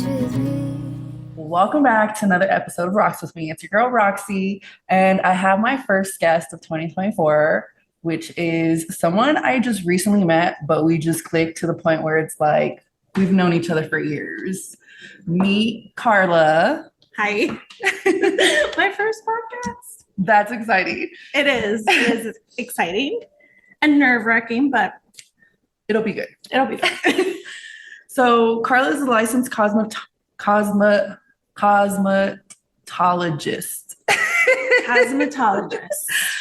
with me. Welcome back to another episode of Rocks with Me. It's your girl Roxy, and I have my first guest of 2024, which is someone I just recently met, but we just clicked to the point where it's like we've known each other for years. Meet Karla. Hi. My first podcast. That's exciting. It is. It is exciting and nerve-wracking, but It'll be good. it'll be fun. So Karla is a licensed cosmetologist. Cosmetologist.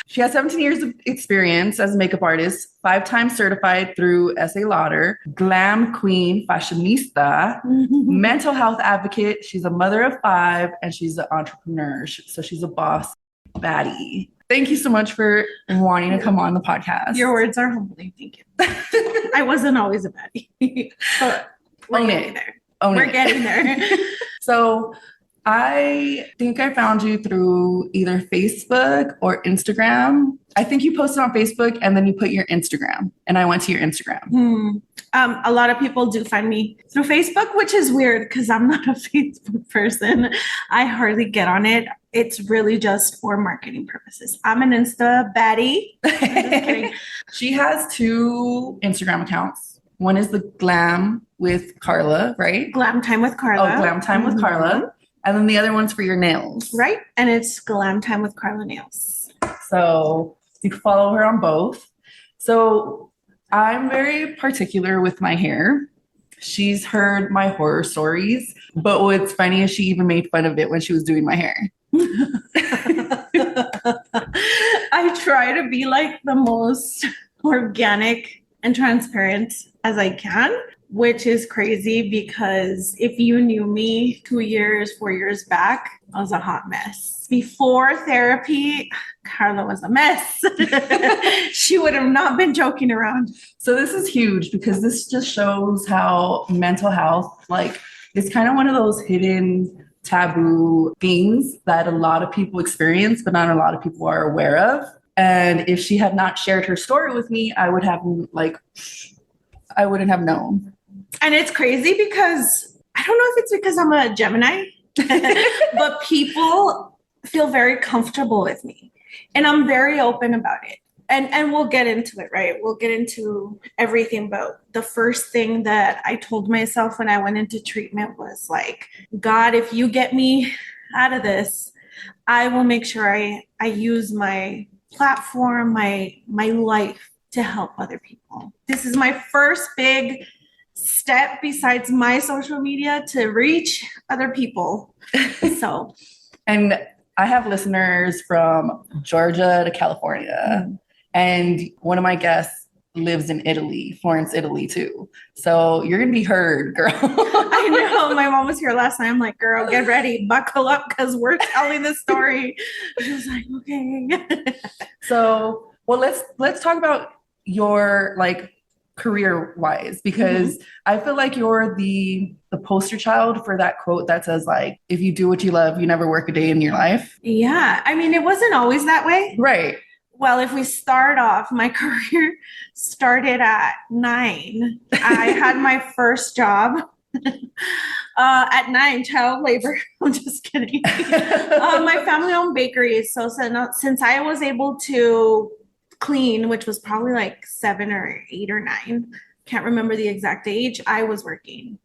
She has 17 years of experience as a makeup artist, 5 times certified through SA Lauder, glam queen, fashionista, mental health advocate. She's a mother of 5, and she's an entrepreneur. So she's a boss baddie. Thank you so much for wanting to come on the podcast. Your words are humbling. Thank you. I wasn't always a baddie, but we're getting there. We're getting there. So I think I found you through either Facebook or Instagram. I think you posted on Facebook and then you put your Instagram, and I went to your Instagram. A lot of people do find me through Facebook, which is weird because I'm not a Facebook person. I hardly get on it. It's really just for marketing purposes. I'm an Insta baddie. I'm just kidding. She has 2 Instagram accounts. One is the Glam with Karla, right? Glam Time with Karla. Oh, Glam Time with Karla. And then the other one's for your nails. Right. And it's Glam Time with Karla Nails. So you can follow her on both. So I'm very particular with my hair. She's heard my horror stories, but what's funny is she even made fun of it when she was doing my hair. I try to be like the most organic and transparent as I can, which is crazy because if you knew me 2 years, 4 years back, I was a hot mess. Before therapy, Karla was a mess. She would have not been joking around. So this is huge because this just shows how mental health, like, it's kind of one of those hidden taboo things that a lot of people experience, but not a lot of people are aware of. And if she had not shared her story with me, I wouldn't have known. And it's crazy because I don't know if it's because I'm a Gemini, but people feel very comfortable with me. And I'm very open about it. And we'll get into it, right? We'll get into everything. But the first thing that I told myself when I went into treatment was like, God, if you get me out of this, I will make sure I use my platform, my life to help other people. This is my first big step besides my social media to reach other people. So, and I have listeners from Georgia to California, and one of my guests lives in Italy, Florence, Italy too. So you're gonna be heard, girl. I know. My mom was here last night. I'm like, girl, get ready, buckle up, because we're telling the story. She was like, okay. So, well, let's talk about your career wise, because I feel like you're the poster child for that quote that says, like, if you do what you love, you never work a day in your life. Yeah. I mean, it wasn't always that way. Right. Well, if we start off, my career started at 9. I had my first job at 9, child labor. I'm just kidding. My family owned bakeries. So since I was able to clean, which was probably like 7 or 8 or 9, can't remember the exact age, I was working.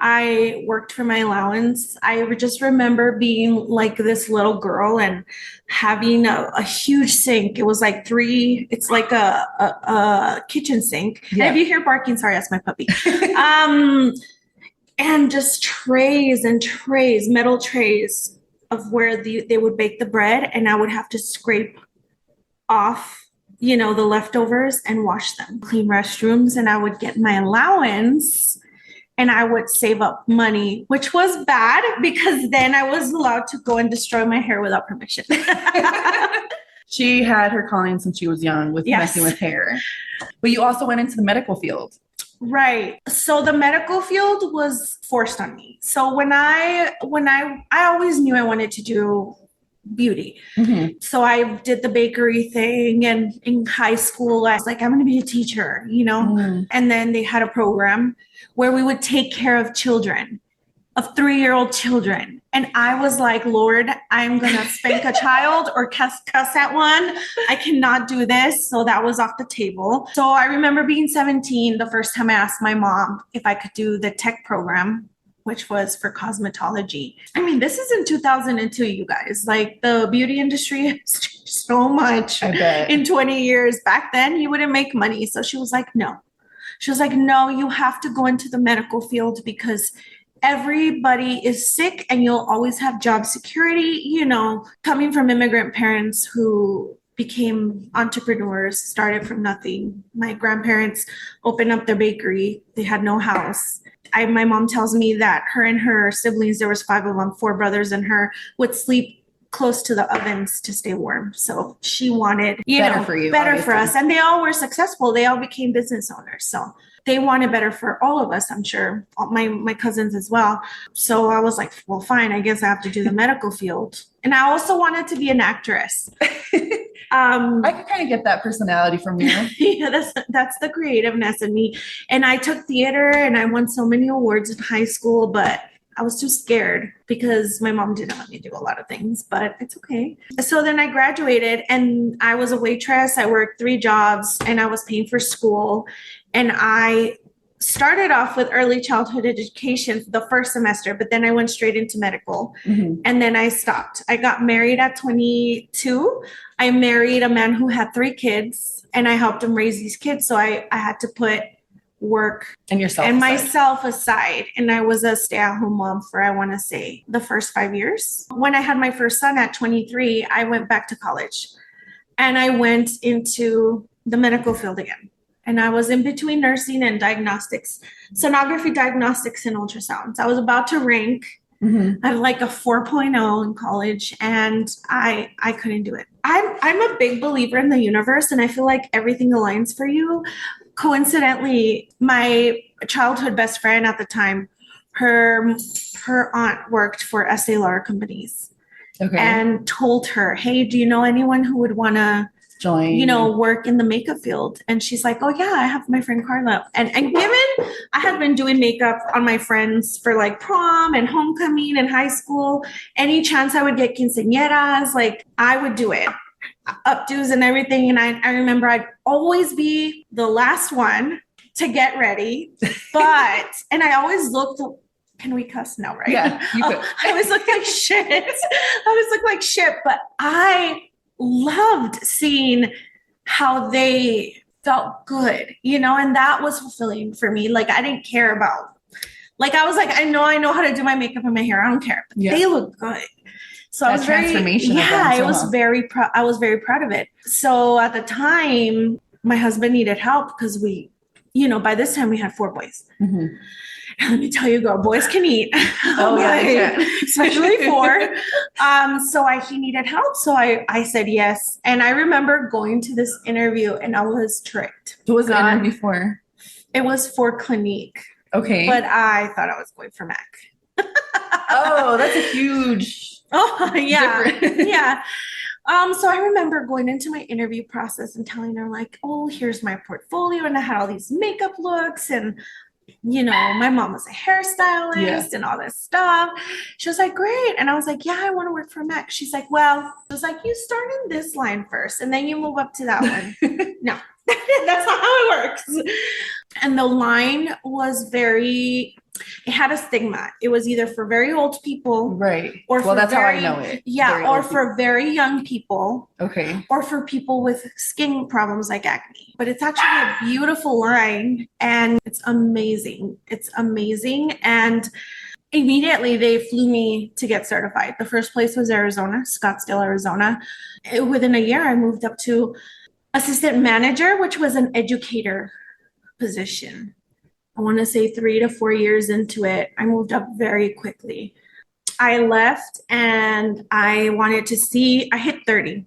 I worked for my allowance. I just remember being like this little girl and having a huge sink. It was like it's like a kitchen sink. Yeah. And if you hear barking, sorry, that's my puppy. And just trays and trays, metal trays of where they would bake the bread, and I would have to scrape off, the leftovers and wash them, clean restrooms, and I would get my allowance. And I would save up money, which was bad because then I was allowed to go and destroy my hair without permission. She had her calling since she was young with messing with hair. But you also went into the medical field. Right. So the medical field was forced on me. So when I always knew I wanted to do beauty. Mm-hmm. So I did the bakery thing, and in high school, I was like, I'm going to be a teacher, And then they had a program where we would take care of children. of 3-year-old children. And I was like, Lord, I'm going to spank a child or cuss at one. I cannot do this. So that was off the table. So I remember being 17, the first time I asked my mom if I could do the tech program, which was for cosmetology. I mean, this is in 2002, you guys. Like, the beauty industry has changed so much in 20 years. Back then, you wouldn't make money. So she was like, no. She was like, no, you have to go into the medical field because everybody is sick and you'll always have job security. You know, coming from immigrant parents who became entrepreneurs, started from nothing. My grandparents opened up their bakery. They had no house. My mom tells me that her and her siblings, there was 5 of them, 4 brothers and her, would sleep close to the ovens to stay warm. So she wanted, better for us. And they all were successful. They all became business owners. So they wanted better for all of us, I'm sure, my cousins as well. So I was like, well, fine, I guess I have to do the medical field. And I also wanted to be an actress. I could kind of get that personality from you. Yeah, that's the creativeness in me. And I took theater and I won so many awards in high school, but I was too scared because my mom didn't let me do a lot of things, but it's okay. So then I graduated and I was a waitress. I worked 3 jobs and I was paying for school. And I started off with early childhood education the first semester, but then I went straight into medical. Mm-hmm. And then I stopped. I got married at 22. I married a man who had 3 kids and I helped him raise these kids. So I had to put work and myself aside. And I was a stay-at-home mom for, I want to say, the first 5 years. When I had my first son at 23, I went back to college and I went into the medical field again. And I was in between nursing and diagnostics, sonography, diagnostics, and ultrasounds. I was about to rank. Mm-hmm. I had like a 4.0 in college and I couldn't do it. I'm a big believer in the universe and I feel like everything aligns for you. Coincidentally, my childhood best friend at the time, her aunt worked for Estee Lauder companies. Okay. And told her, hey, do you know anyone who would want to join, work in the makeup field? And she's like, oh yeah, I have my friend Karla. And given I had been doing makeup on my friends for like prom and homecoming and high school, any chance I would get quinceañeras, like I would do it. Updos and everything. And I remember I'd always be the last one to get ready. But, and I always looked, can we cuss? No, right? Yeah, you could. I always looked like shit. But I loved seeing how they felt good, and that was fulfilling for me. Like, I didn't care about, like, I was like, I know how to do my makeup and my hair. I don't care. But they look good. So I was transformation. I was very proud. I was very proud of it. So at the time, my husband needed help because we, by this time we had 4 boys. Mm-hmm. And let me tell you, girl, boys can eat. Oh yeah, especially 4. So he needed help. So I said yes. And I remember going to this interview and I was tricked. Who was the interview for? It was for Clinique. Okay. But I thought I was going for MAC. Oh, that's a huge. Oh, yeah. Yeah. So I remember going into my interview process and telling her like, oh, here's my portfolio. And I had all these makeup looks and, my mom was a hairstylist and all this stuff. She was like, great. And I was like, yeah, I want to work for MAC. She's like, well, it was like, you start in this line first and then you move up to that one. No, that's not how it works. And the line was it had a stigma. It was either for very old people. Right. Or well, that's how I know it. Yeah. Or for very young people. Okay. Or for people with skin problems like acne. But it's actually a beautiful line and it's amazing. It's amazing. And immediately they flew me to get certified. The first place was Arizona, Scottsdale, Arizona. Within a year, I moved up to assistant manager, which was an educator position. I want to say 3 to 4 years into it, I moved up very quickly. I left and I hit 30.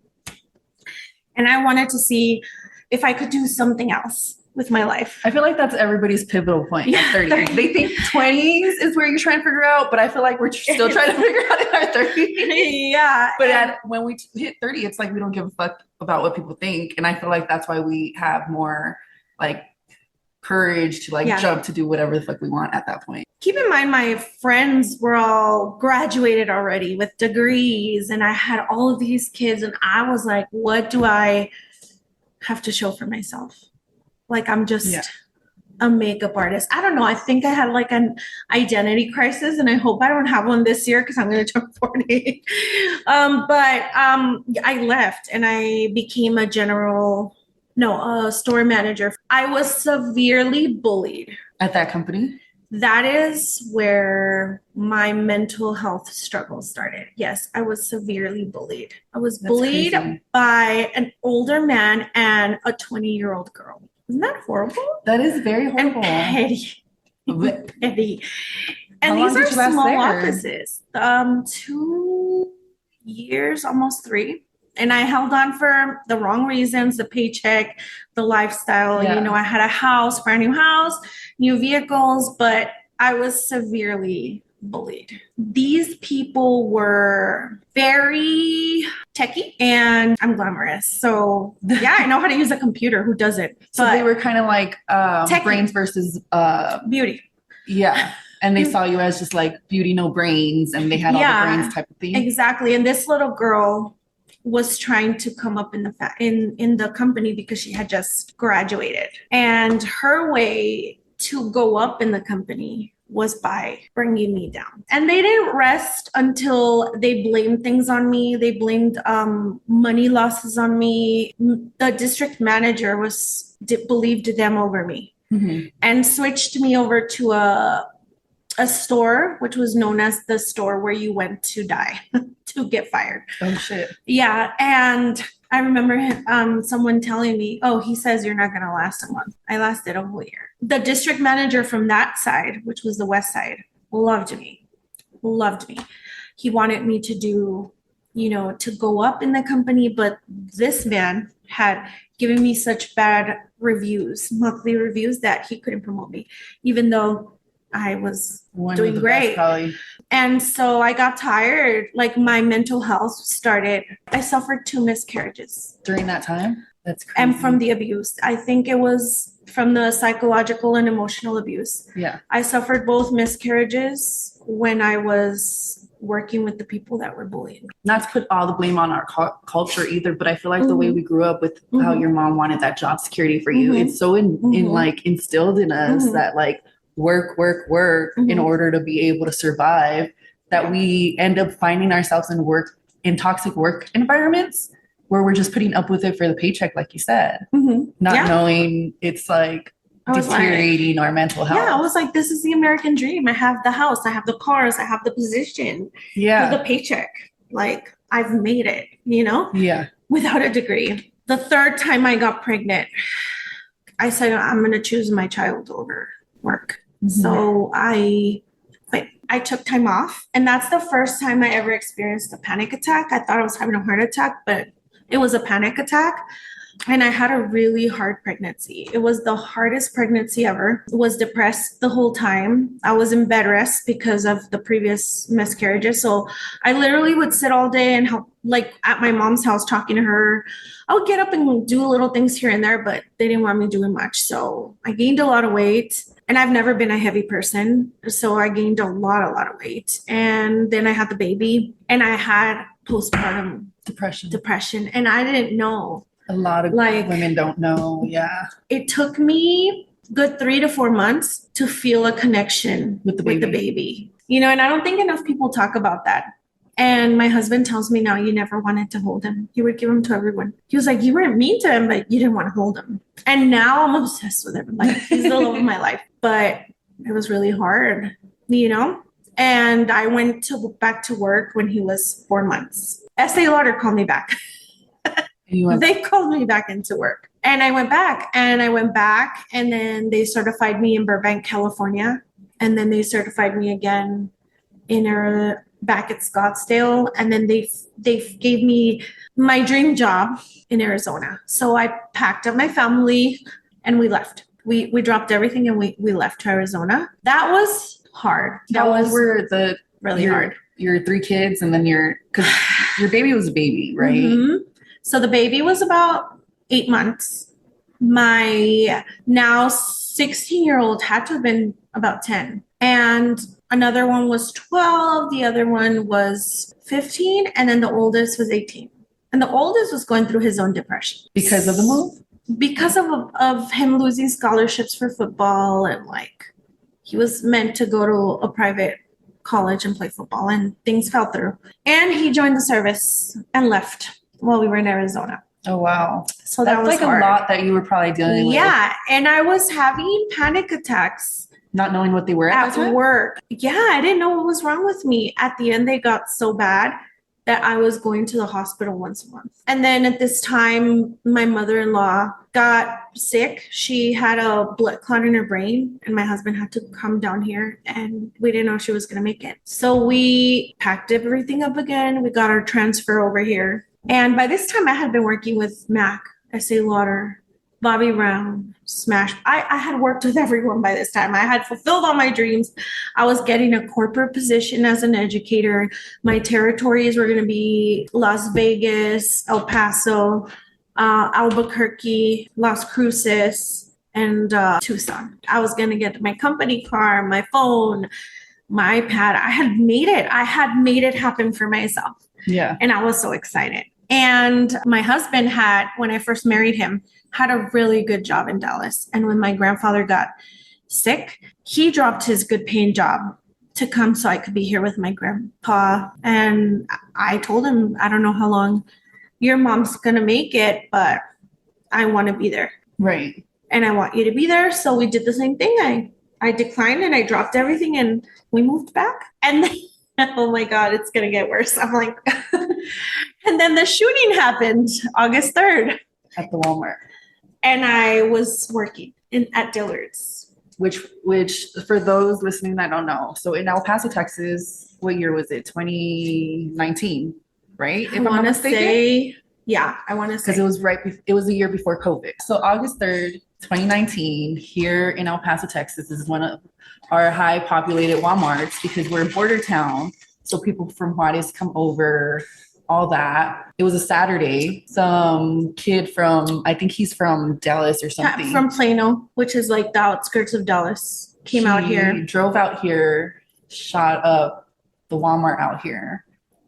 And I wanted to see if I could do something else with my life. I feel like that's everybody's pivotal point at 30. They think 20s is where you're trying to figure out, but I feel like we're still trying to figure out in our 30s. Yeah. But when we hit 30, it's like we don't give a fuck about what people think. And I feel like that's why we have more like courage to like jump to do whatever the fuck we want at that point. Keep in mind, my friends were all graduated already with degrees, and I had all of these kids, and I was like, what do I have to show for myself? Like, I'm just a makeup artist. I don't know. I think I had like an identity crisis, and I hope I don't have one this year because I'm going to turn 40. I left and I became a store manager. I was severely bullied. At that company? That is where my mental health struggle started. Yes, I was severely bullied. I was bullied by an older man and a 20-year-old girl. Isn't that horrible? That is very horrible. And petty. Petty. And these are small offices. 2 years, almost 3. And I held on for the wrong reasons, the paycheck, the lifestyle. You know, I had a house, brand new house, new vehicles, but I was severely bullied. These people were very techie, and I'm glamorous. So yeah, I know how to use a computer. Who doesn't? So they were kind of like brains versus beauty. Yeah. And they saw you as just like beauty, no brains, and they had all the brains type of thing. Exactly. And this little girl was trying to come up in the company because she had just graduated. And her way to go up in the company was by bringing me down. And they didn't rest until they blamed things on me. They blamed money losses on me. The district manager believed them over me, and switched me over to a store, which was known as the store where you went to die, to get fired. Oh, shit. Yeah. And I remember someone telling me, oh, he says you're not going to last a month. I lasted a whole year. The district manager from that side, which was the west side, loved me. He wanted me to do, to go up in the company. But this man had given me such bad reviews, monthly reviews, that he couldn't promote me, even though I was doing great. And so I got tired. Like, my mental health started. I suffered 2 miscarriages. During that time? That's crazy. And from the abuse. I think it was from the psychological and emotional abuse. Yeah. I suffered both miscarriages when I was working with the people that were bullying. Not to put all the blame on our culture either, but I feel like the way we grew up with how your mom wanted that job security for you, it's so instilled in us that like, work in order to be able to survive, that we end up finding ourselves in toxic work environments where we're just putting up with it for the paycheck, like you said, not knowing it's like deteriorating our mental health. Yeah, I was like, this is the American dream. I have the house, I have the cars, I have the position, the paycheck. Like, I've made it, without a degree. The 3rd time I got pregnant, I said, I'm going to choose my child over work. So I quit. I took time off, and that's the first time I ever experienced a panic attack. I thought I was having a heart attack, but it was a panic attack. And I had a really hard pregnancy. It was the hardest pregnancy ever. I was depressed the whole time. I was in bed rest because of the previous miscarriages. So I literally would sit all day and help, like at my mom's house, talking to her. I would get up and do little things here and there, but they didn't want me doing much. So I gained a lot of weight, and I've never been a heavy person. So I gained a lot of weight. And then I had the baby, and I had postpartum depression. And I didn't know. A lot of women don't know. Yeah. It took me good 3 to 4 months to feel a connection with the baby. And I don't think enough people talk about that. And my husband tells me now, you never wanted to hold him. You would give him to everyone. He was like, you weren't mean to him, but you didn't want to hold him. And now I'm obsessed with him. Like, he's the love of my life. But it was really hard, And I went back to work when he was 4 months. Estee Lauder called me back. They called me back into work, and I went back, and then they certified me in Burbank, California. And then they certified me again back at Scottsdale. And then they gave me my dream job in Arizona. So I packed up my family and we left. We dropped everything and we left to Arizona. That was hard. Really hard. Your 3 kids, and then because your baby was a baby, right? So the baby was about 8 months. My now 16-year-old had to have been about 10. And another one was 12. The other one was 15. And then the oldest was 18. And the oldest was going through his own depression. Because of the move? Because of him losing scholarships for football, and like he was meant to go to a private college and play football, and things fell through. And he joined the service and left while we were in Arizona. Oh, wow. So that's that was like hard. A lot that you were probably dealing with. Yeah. And I was having panic attacks. Not knowing what they were at work. Yeah, I didn't know what was wrong with me. At the end, they got so bad that I was going to the hospital once a month. And then at this time, my mother-in-law got sick. She had a blood clot in her brain, and my husband had to come down here, and we didn't know she was going to make it. So we packed everything up again. We got our transfer over here. And by this time, I had been working with Mac, S.A. Lauder, Bobby Brown, Smash. I had worked with everyone by this time. I had fulfilled all my dreams. I was getting a corporate position as an educator. My territories were going to be Las Vegas, El Paso, Albuquerque, Las Cruces, and Tucson. I was going to get my company car, my phone, my iPad. I had made it. I had made it happen for myself. Yeah. And I was so excited. And my husband had, when I first married him, had a really good job in Dallas. And when my grandfather got sick, he dropped his good paying job to come so I could be here with my grandpa. And I told him, I don't know how long your mom's going to make it, but I want to be there. Right. And I want you to be there. So we did the same thing. I declined and I dropped everything and we moved back. And then, oh my God, it's going to get worse. I'm like, and then the shooting happened August 3rd. At the Walmart. And I was working at Dillard's. Which for those listening that don't know, so in El Paso, Texas, what year was it? 2019, right? If I'm not mistaken. I want to say. Because it was a year before COVID. So August 3rd, 2019, here in El Paso, Texas, is one of our high populated Walmarts because we're a border town. So people from Juarez come over, all that. It was a Saturday. Some kid from, I think he's from Dallas or something. From Plano, which is like the outskirts of Dallas, came out here. Drove out here, shot up the Walmart out here.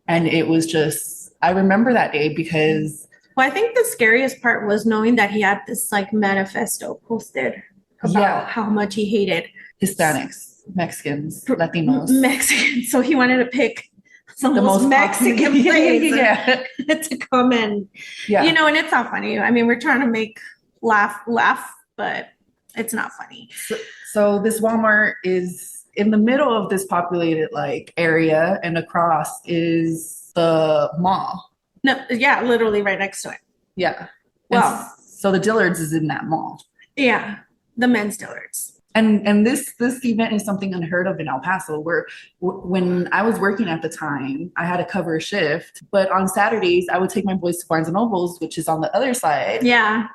And it was just, I remember that day because. Well, I think the scariest part was knowing that he had this like manifesto posted about how much he hated Hispanics, Mexicans, Latinos. Mexicans. So he wanted to pick the most Mexican place to come in. Yeah. You know, and it's not funny. I mean, we're trying to make laugh, but it's not funny. So this Walmart is in the middle of this populated like area, and across is the mall. No, yeah, literally right next to it. Yeah. Well, so the Dillard's is in that mall. Yeah, the men's Dillard's. And this event is something unheard of in El Paso, where when I was working at the time, I had to cover a shift. But on Saturdays, I would take my boys to Barnes & Noble's, which is on the other side. Yeah.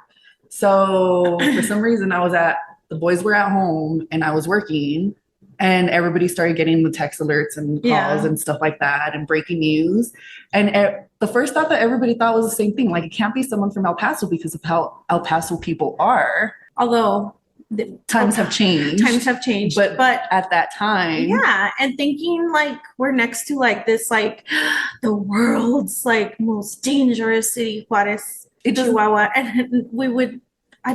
So for some reason, the boys were at home and I was working. And everybody started getting the text alerts and calls and stuff like that and breaking news. And the first thought that everybody thought was the same thing. Like, it can't be someone from El Paso because of how El Paso people are. Although times have changed. But at that time. Yeah. And thinking like we're next to like this, like the world's like most dangerous city, Juarez, Chihuahua. And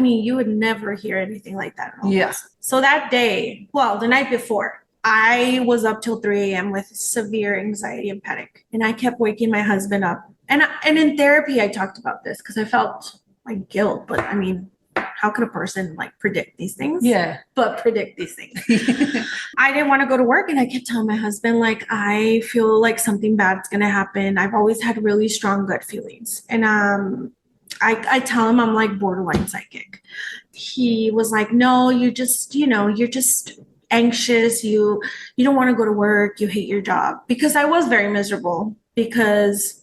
you would never hear anything like that at all. Yeah. So that day, the night before, I was up till 3 a.m. with severe anxiety and panic. And I kept waking my husband up. And in therapy, I talked about this because I felt like guilt. But I mean, how could a person like predict these things? Yeah. But predict these things. I didn't want to go to work. And I kept telling my husband, like, I feel like something bad's going to happen. I've always had really strong gut feelings. And I tell him I'm like borderline psychic. He was like, no, you're just anxious. You don't want to go to work. You hate your job. Because I was very miserable because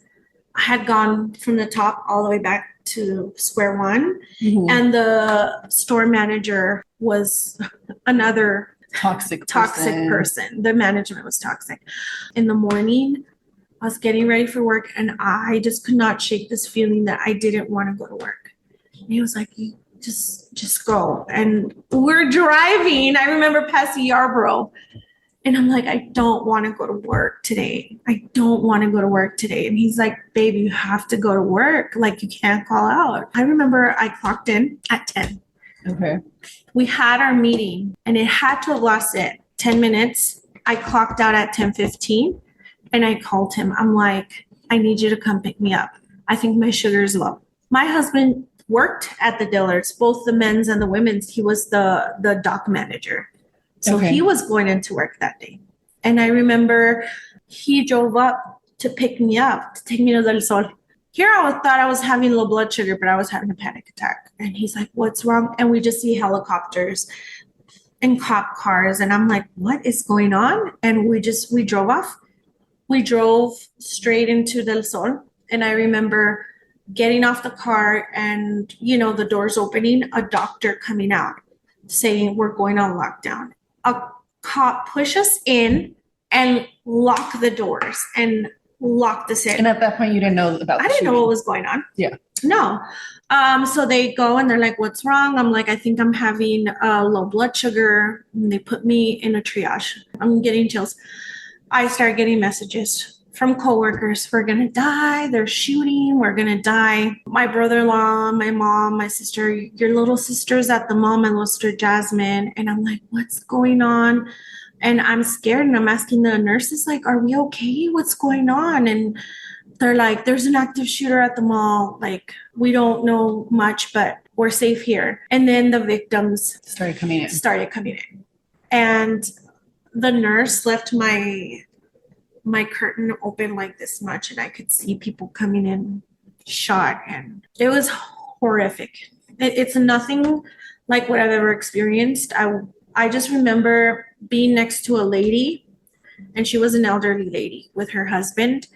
I had gone from the top all the way back to square one. Mm-hmm. And the store manager was another toxic person. The management was toxic. In the morning, I was getting ready for work and I just could not shake this feeling that I didn't want to go to work. And he was like, just go. And we're driving. I remember past Yarborough. And I'm like, I don't want to go to work today. I don't want to go to work today. And he's like, babe, you have to go to work. Like, you can't call out. I remember I clocked in at 10. Okay. We had our meeting and it had to have lasted 10 minutes. I clocked out at 10:15 and I called him. I'm like, I need you to come pick me up. I think my sugar is low. My husband worked at the Dillards, both the men's and the women's. He was the dock manager. So Okay. he was going into work that day. And I remember he drove up to pick me up, to take me to Del Sol. Here thought I was having low blood sugar, but I was having a panic attack. And he's like, what's wrong? And we just see helicopters and cop cars. And I'm like, what is going on? And we drove off. We drove straight into Del Sol. And I remember getting off the car and, the doors opening, a doctor coming out saying we're going on lockdown. A cop push us in and lock the doors and locked us in. And at that point, you didn't know about I didn't know what was going on. Yeah. No. So they go and they're like, what's wrong? I'm like, I think I'm having low blood sugar. And they put me in a triage. I'm getting chills. I start getting messages from coworkers. We're going to die. They're shooting. We're going to die. My brother-in-law, my mom, my sister, your little sister's at the mall, my little sister Jasmine. And I'm like, what's going on? And I'm scared. And I'm asking the nurses, like, are we okay? What's going on? And they're like, there's an active shooter at the mall. Like, we don't know much, but we're safe here. And then the victims started coming in. And the nurse left my curtain open like this much, and I could see people coming in shot, and it was horrific. It's nothing like what I've ever experienced. I just remember being next to a lady, and she was an elderly lady with her husband.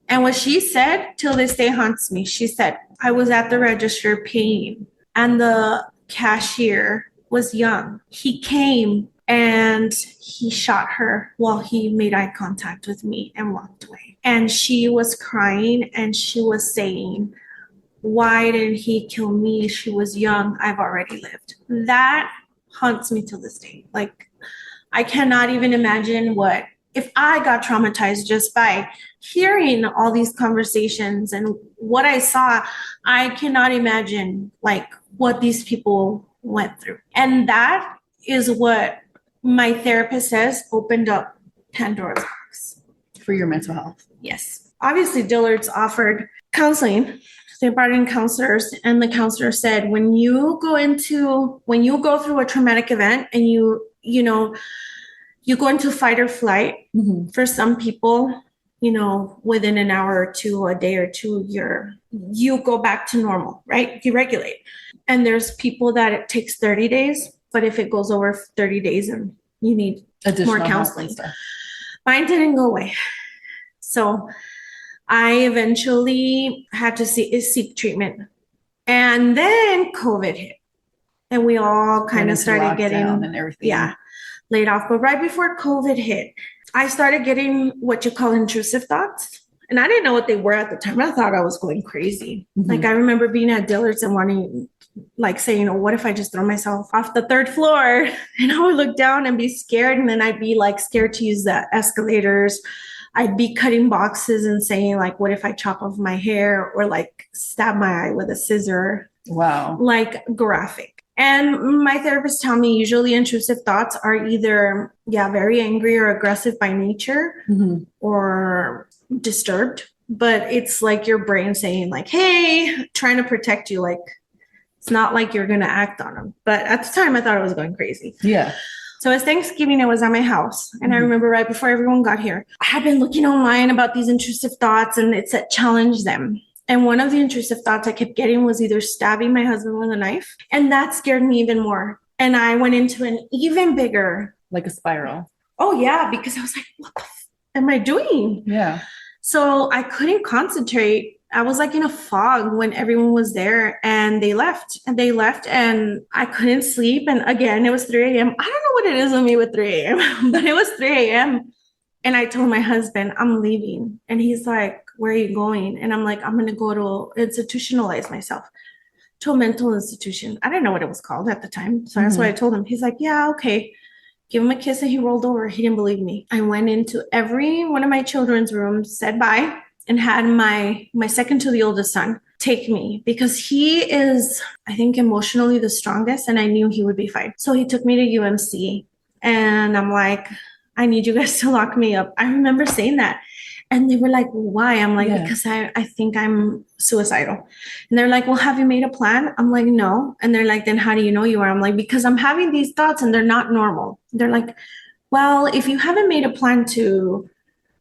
And what she said till this day haunts me. She said, I was at the register paying, and the cashier was young. He came and he shot her while he made eye contact with me and walked away. And she was crying and she was saying, why didn't he kill me? She was young. I've already lived. That haunts me till this day. Like, I cannot even imagine if I got traumatized just by hearing all these conversations and what I saw. I cannot imagine what these people went through. And that is what my therapist says opened up Pandora's box. For your mental health. Yes. Obviously, Dillard's offered counseling. They brought in counselors, and the counselor said, when you go through a traumatic event and you go into fight or flight, mm-hmm. For some people, within an hour or two, a day or two, you go back to normal, right? You regulate. And there's people that it takes 30 days. But if it goes over 30 days and you need additional more counseling, mine didn't go away. So I eventually had to seek treatment. And then COVID hit. And we all kind of started getting and everything. Laid off. But right before COVID hit, I started getting what you call intrusive thoughts. And I didn't know what they were at the time. I thought I was going crazy. Mm-hmm. Like, I remember being at Dillard's and wanting, saying, what if I just throw myself off the 3rd floor? And I would look down and be scared. And then I'd be scared to use the escalators. I'd be cutting boxes and saying, what if I chop off my hair or stab my eye with a scissor? Wow. Graphic. And my therapist tell me usually intrusive thoughts are either, very angry or aggressive by nature, mm-hmm. or disturbed. But it's your brain saying hey, trying to protect you. It's not like you're going to act on them. But at the time I thought I was going crazy. Yeah. So it's Thanksgiving. I was at my house. And I remember right before everyone got here, I had been looking online about these intrusive thoughts, and it said challenge them. And one of the intrusive thoughts I kept getting was either stabbing my husband with a knife. And that scared me even more. And I went into an even bigger. Like a spiral. Oh, yeah. Because I was like, what the am I doing? Yeah. So I couldn't concentrate. I was in a fog when everyone was there, and they left and I couldn't sleep. And again, it was 3 a.m. I don't know what it is with me with 3 a.m., but it was 3 a.m. And I told my husband, I'm leaving. And he's like, where are you going? And I'm like, I'm going to go to institutionalize myself. to a mental institution. I didn't know what it was called at the time. So that's what I told him. He's like, yeah, okay. Give him a kiss, and he rolled over. He didn't believe me. I went into every one of my children's rooms, said bye, and had my second to the oldest son take me, because he is, I think, emotionally the strongest, and I knew he would be fine. So he took me to UMC, and I'm like, I need you guys to lock me up. I remember saying that. And they were like, why? I'm like, because I think I'm suicidal. And they're like, well, have you made a plan? I'm like, no. And they're like, then how do you know you are? I'm like, because I'm having these thoughts and they're not normal. They're like, well, if you haven't made a plan to,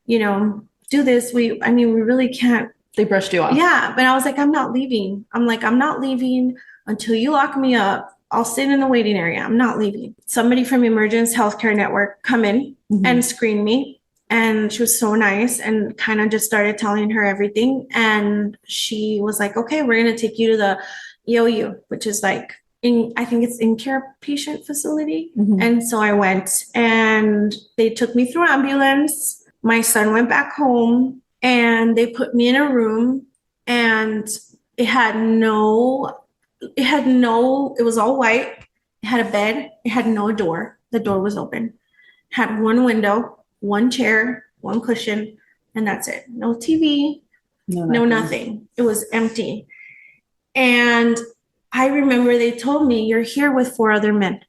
do this, we really can't. They brushed you off. Yeah. But I was like, I'm not leaving. I'm like, I'm not leaving until you lock me up. I'll sit in the waiting area. I'm not leaving. Somebody from Emergence Healthcare Network come in and screen me. And she was so nice and kind of just started telling her everything. And she was like, okay, we're going to take you to the EOU, which is like, I think it's in-care patient facility. And so I went, and they took me through ambulance. My son went back home, and they put me in a room, and it was all white. It had a bed. It had no door. The door was open. It had one window, one chair, one cushion, and that's it. No TV, no nothing. It was empty. And I remember they told me, you're here with 4 other men.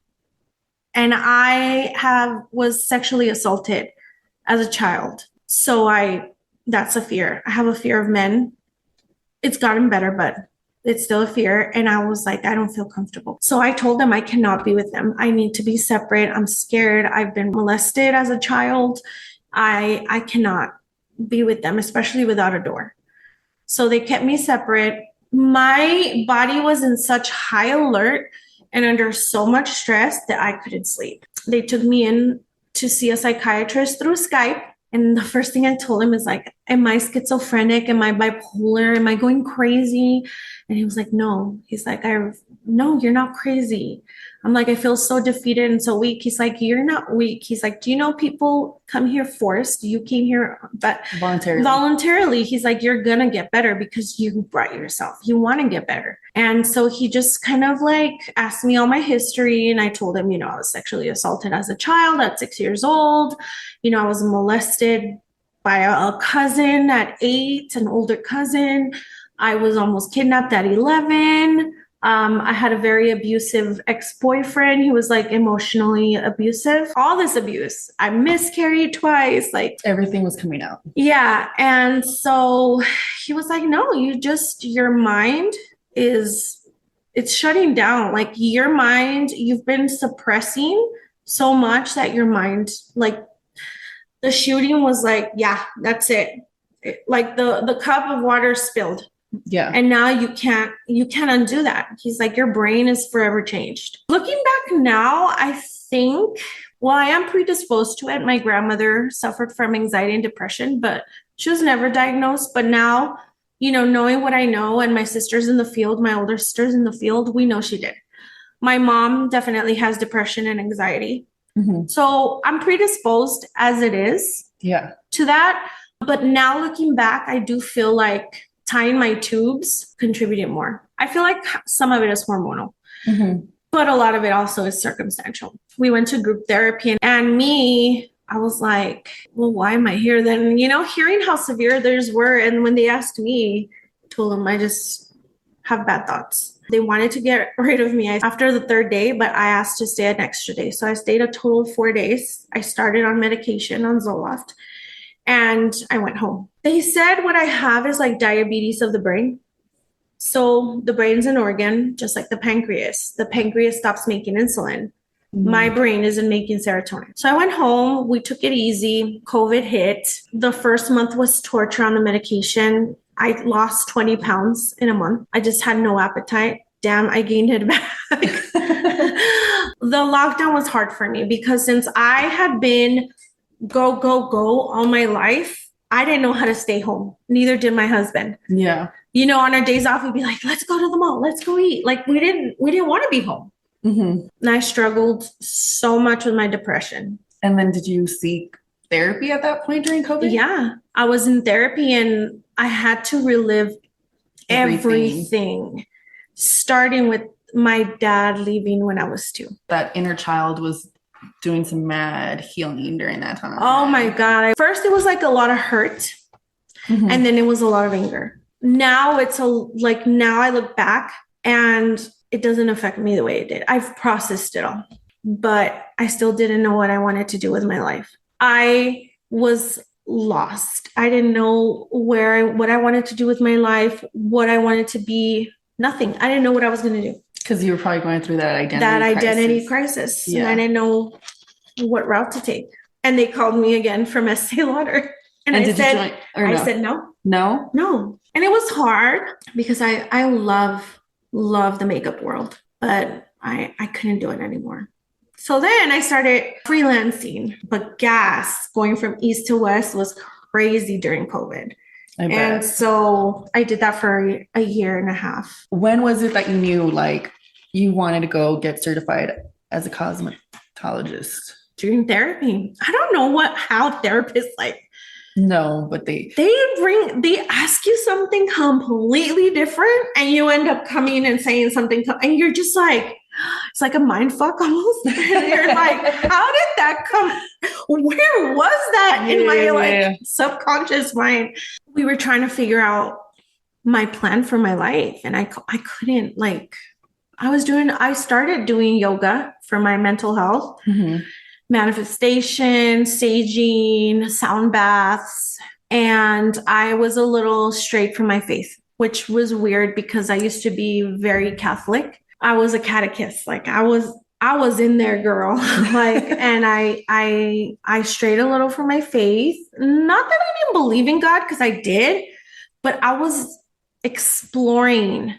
And I was sexually assaulted as a child. So that's a fear. I have a fear of men. It's gotten better, but it's still a fear. And I was like, I don't feel comfortable. So I told them I cannot be with them. I need to be separate. I'm scared. I've been molested as a child. I cannot be with them, especially without a door. So they kept me separate. My body was in such high alert and under so much stress that I couldn't sleep. They took me in to see a psychiatrist through Skype. And the first thing I told him is like, am I schizophrenic? Am I bipolar? Am I going crazy? And he was like, no. He's like, no, you're not crazy. I'm like, I feel so defeated and so weak. He's like, you're not weak. He's like, do you know people come here forced? You came here, but voluntarily. He's like, you're going to get better because you brought yourself. You want to get better. And so he just kind of like asked me all my history. And I told him, I was sexually assaulted as a child at 6 years old. I was molested by a cousin at 8, an older cousin. I was almost kidnapped at 11. I had a very abusive ex-boyfriend. He was like emotionally abusive. All this abuse. I miscarried twice. Like everything was coming out. Yeah. And so he was like, no, your mind it's shutting down. Like your mind, you've been suppressing so much that your mind, like the shooting was like, yeah, that's it. Like the cup of water spilled. Yeah. And now you can't undo that. He's like, your brain is forever changed. Looking back now, I think, well, I am predisposed to it. My grandmother suffered from anxiety and depression, but she was never diagnosed. But now, knowing what I know, and my sister's in the field, my older sister's in the field, we know she did. My mom definitely has depression and anxiety. So I'm predisposed as it is to that. But now looking back, I do feel like tying my tubes contributed more. I feel like some of it is hormonal, but a lot of it also is circumstantial. We went to group therapy, and I was like, well, why am I here then? Hearing how severe theirs were. And when they asked me, I told them I just have bad thoughts. They wanted to get rid of me after the 3rd day, but I asked to stay an extra day. So I stayed a total of 4 days. I started on medication on Zoloft, and I went home. They said what I have is like diabetes of the brain. So the brain's an organ, just like the pancreas. The pancreas stops making insulin. My brain isn't making serotonin. So I went home. We took it easy. COVID hit. The first month was torture on the medication. I lost 20 pounds in a month. I just had no appetite. Damn, I gained it back. The lockdown was hard for me because since I had been go, go, go all my life, I didn't know how to stay home. Neither did my husband. Yeah. On our days off, we'd be like, let's go to the mall. Let's go eat. Like we didn't want to be home. And I struggled so much with my depression. And then did you seek therapy at that point during COVID? Yeah, I was in therapy and I had to relive everything. starting with my dad leaving when I was 2. That inner child was doing some mad healing during that time. Oh my God. First, it was like a lot of hurt. Mhm. And then it was a lot of anger. Now now I look back and it doesn't affect me the way it did. I've processed it all, but I still didn't know what I wanted to do with my life. I was lost. I didn't know what I wanted to do with my life, what I wanted to be. Nothing. I didn't know what I was going to do. Because you were probably going through that identity crisis. Yeah. And I didn't know what route to take. And they called me again from Estee Lauder. And I said no. No. And it was hard because I love the makeup world, but I couldn't do it anymore. So then I started freelancing, but going from east to west was crazy during COVID. And so I did that for a year and a half. When was it that you knew like you wanted to go get certified as a cosmetologist? During therapy. I don't know how therapists like. No, but they ask you something completely different and you end up coming and saying something and you're just like, it's like a mind fuck almost. You're like, how did that come? Where was that in my subconscious mind? We were trying to figure out my plan for my life and I couldn't I started doing yoga for my mental health. Mm-hmm. Manifestation, saging, sound baths. And I was a little straight from my faith, which was weird because I used to be very Catholic. I was a catechist. Like I was in there, girl. And I strayed a little from my faith. Not that I didn't believe in God, because I did, but I was exploring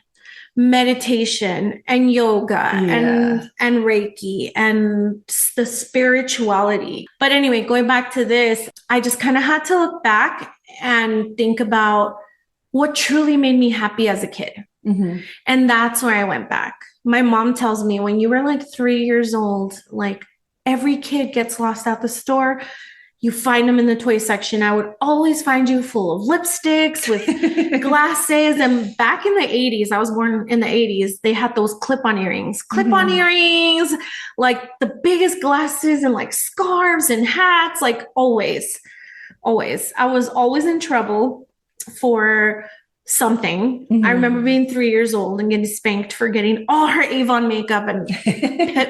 meditation and yoga and Reiki and the spirituality. But anyway, going back to this, I just kind of had to look back and think about what truly made me happy as a kid. Mm-hmm. And that's where I went back. My mom tells me when you were like 3 years old, like every kid gets lost at the store. You find them in the toy section. I would always find you full of lipsticks with glasses. And back in the 80s, I was born in the 80s, they had those clip-on earrings, earrings, like the biggest glasses and like scarves and hats, like always. I was always in trouble for something. Mm-hmm. I remember being 3 years old and getting spanked for getting all her Avon makeup and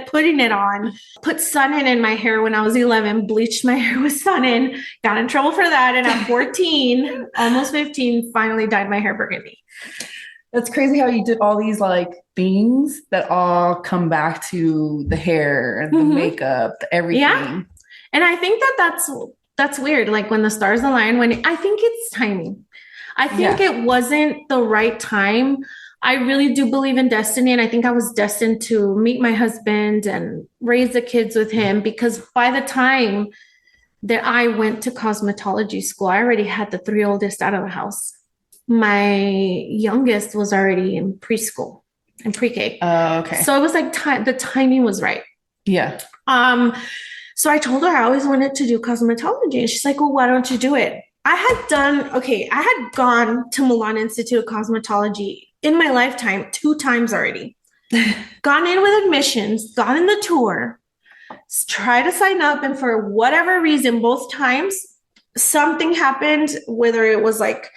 putting it on. Put sun in my hair when I was 11, bleached my hair with sun in, got in trouble for that. And at 14, almost 15, finally dyed my hair burgundy. That's crazy how you did all these like things that all come back to the hair and the makeup, everything. Yeah. And I think that's weird. Like when the stars align, I think it's timing. I think it wasn't the right time. I really do believe in destiny. And I think I was destined to meet my husband and raise the kids with him, because by the time that I went to cosmetology school, I already had the 3 oldest out of the house. My youngest was already in preschool and pre-K. Okay. So it was like the timing was right. Yeah. So I told her I always wanted to do cosmetology. And she's like, well, why don't you do it? I had gone to Milan Institute of Cosmetology in my lifetime 2 times already. Gone in with admissions, gone in the tour, tried to sign up, and for whatever reason, both times, something happened, whether it was like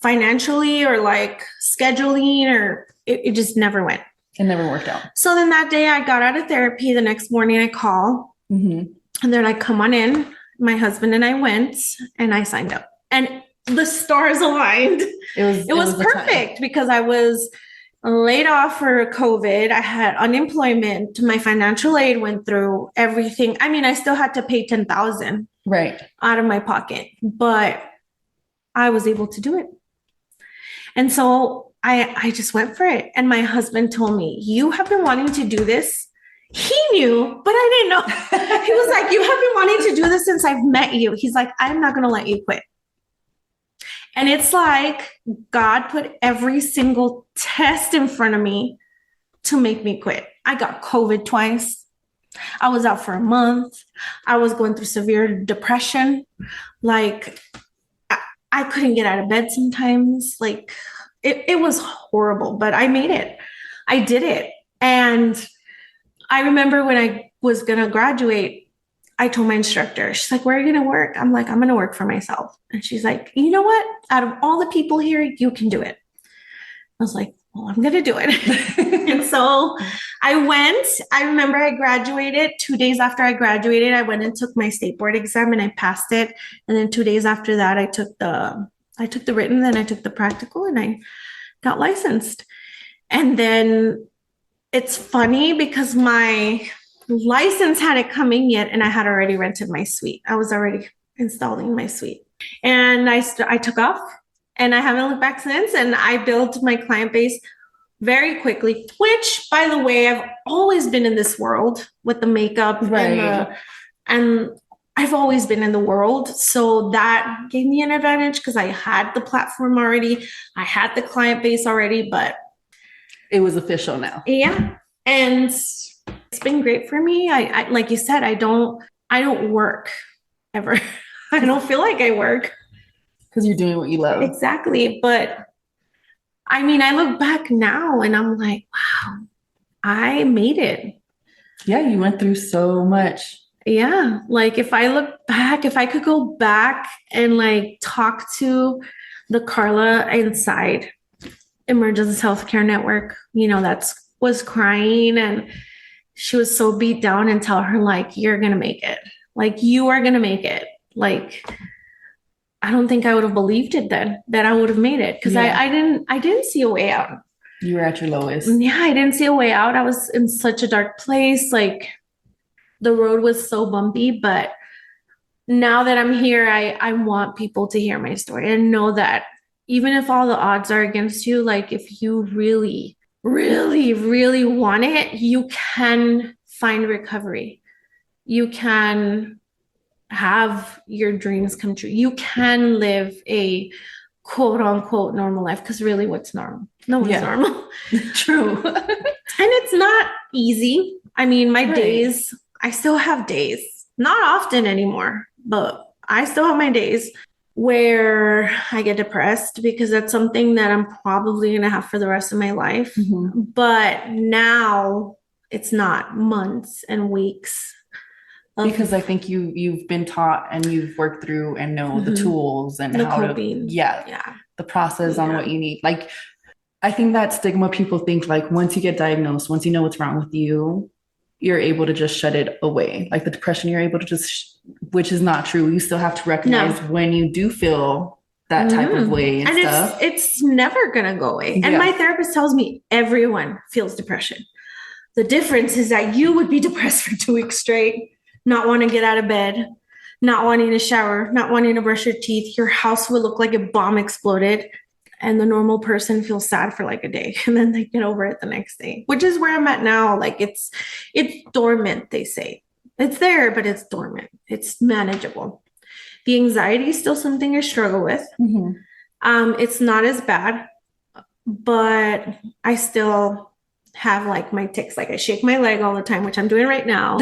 financially or like scheduling, or it just never went. It never worked out. So then that day I got out of therapy. The next morning I call and they're like, come on in. My husband and I went and I signed up, and the stars aligned. It was perfect because I was laid off for COVID. I had unemployment. My financial aid went through everything. I mean, I still had to pay $10,000 out of my pocket, but I was able to do it. And so I just went for it. And my husband told me, you have been wanting to do this. He knew, but I didn't know. He was like, you have been wanting to do this since I've met you. He's like, I'm not going to let you quit. And it's like God put every single test in front of me to make me quit. I got COVID twice. I was out for a month. I was going through severe depression. Like I couldn't get out of bed sometimes. Like it was horrible, but I made it. I did it. And I remember when I was going to graduate, I told my instructor, she's like, where are you going to work? I'm like, I'm going to work for myself. And she's like, you know what? Out of all the people here, you can do it. I was like, well, I'm going to do it. And so I went. I remember I graduated 2 days after I graduated. I went and took my state board exam and I passed it. And then 2 days after that, I took the written, then I took the practical and I got licensed. And then it's funny because my license hadn't come in yet and I had already rented my suite. I was already installing my suite. And I took off and I haven't looked back since. And I built my client base very quickly, which, by the way, I've always been in this world with the makeup and I've always been in the world. So that gave me an advantage because I had the platform already. I had the client base already, but it was official now. Yeah. And it's been great for me. I like you said, I don't work ever. I don't feel like I work. Because you're doing what you love. Exactly. But I mean, I look back now and I'm like, wow, I made it. Yeah, you went through so much. Yeah. Like if I look back, if I could go back and like talk to the Karla inside Emergency Healthcare Network, was crying and she was so beat down, and tell her like, you're going to make it. Like you are going to make it. Like, I don't think I would have believed it then that I would have made it. Cause I didn't see a way out. You were at your lowest. Yeah. I didn't see a way out. I was in such a dark place. Like the road was so bumpy, but now that I'm here, I want people to hear my story and know that even if all the odds are against you, like if you really, really, really want it, you can find recovery. You can have your dreams come true. You can live a quote unquote normal life, because really what's normal? No one's normal. True. And it's not easy. I mean, my days, I still have days, not often anymore, but I still have my days where I get depressed because that's something that I'm probably going to have for the rest of my life. Mm-hmm. But now it's not months and weeks. Because I think you've been taught and you've worked through and know the tools and how coping. The process on what you need. Like, I think that stigma, people think like once you get diagnosed, once you know what's wrong with you, you're able to just shut it away. Like the depression, you're able to just, which is not true. You still have to recognize when you do feel that type of way and stuff. It's never going to go away. And my therapist tells me everyone feels depression. The difference is that you would be depressed for 2 weeks straight, not want to get out of bed, not wanting to shower, not wanting to brush your teeth. Your house would look like a bomb exploded. And the normal person feels sad for like a day and then they get over it the next day, which is where I'm at now. Like it's dormant, they say. It's there, but it's dormant. It's manageable. The anxiety is still something I struggle with. Mm-hmm. It's not as bad, but I still have like my tics. Like I shake my leg all the time, which I'm doing right now.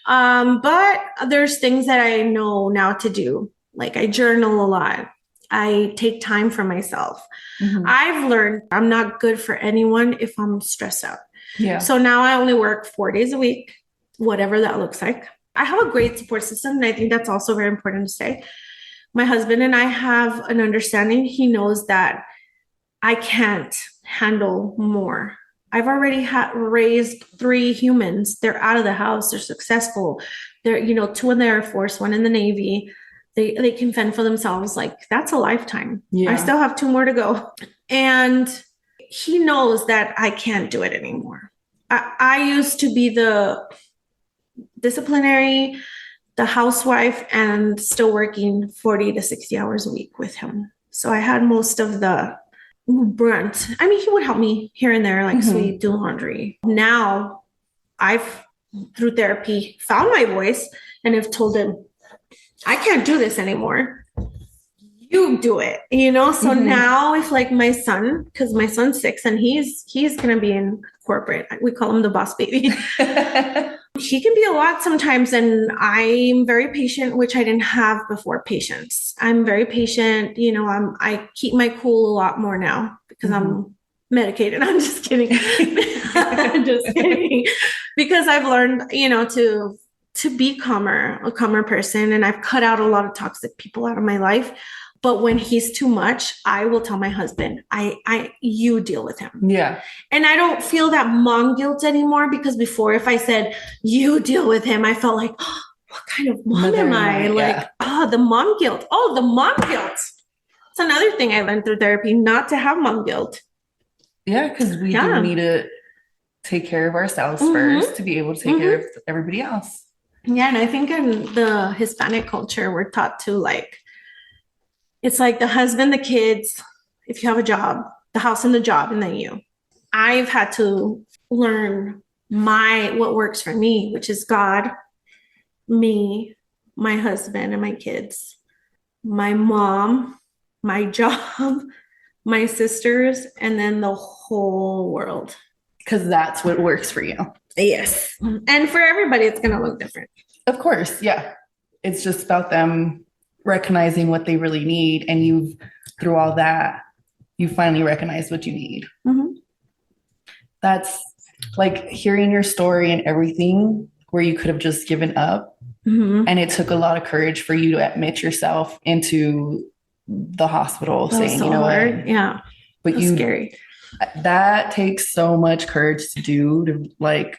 But there's things that I know now to do. Like I journal a lot. I take time for myself. Mm-hmm. I've learned I'm not good for anyone if I'm stressed out. Yeah. So now I only work 4 days a week, whatever that looks like. I have a great support system. And I think that's also very important to say. My husband and I have an understanding. He knows that I can't handle more. I've already raised 3 humans. They're out of the house. They're successful. They're, 2 in the Air Force, 1 in the Navy. They can fend for themselves. Like that's a lifetime. Yeah. I still have 2 more to go. And he knows that I can't do it anymore. I used to be the disciplinary, the housewife, and still working 40 to 60 hours a week with him. So I had most of the brunt. I mean, he would help me here and there, like sweep, do laundry. Now I've, through therapy, found my voice and have told him, I can't do this anymore. You do it, So now if like my son, because my son's 6 and he's going to be in corporate, we call him the boss baby. He can be a lot sometimes. And I'm very patient, which I didn't have before. Patience. I'm very patient. I keep my cool a lot more now because I'm medicated. I'm just kidding. I'm just kidding. Because I've learned, to be a calmer person. And I've cut out a lot of toxic people out of my life. But when he's too much, I will tell my husband, you deal with him. Yeah. And I don't feel that mom guilt anymore, because before, if I said, you deal with him, I felt like, oh, what kind of mom am I? Like, the mom guilt. Oh, the mom guilt. It's another thing I learned through therapy, not to have mom guilt. Yeah, because we do need to take care of ourselves first to be able to take care of everybody else. Yeah, and I think in the Hispanic culture, we're taught to like, it's like the husband, the kids, if you have a job, the house and the job, and then you. I've had to learn what works for me, which is God, me, my husband, and my kids, my mom, my job, my sisters, and then the whole world. Because that's what works for you. Yes. And for everybody, it's going to look different. Of course. Yeah. It's just about them recognizing what they really need. And through all that, you finally recognize what you need. Mm-hmm. That's like hearing your story and everything where you could have just given up. Mm-hmm. And it took a lot of courage for you to admit yourself into the hospital saying, so hard. Yeah. But scary. That takes so much courage to do, to like,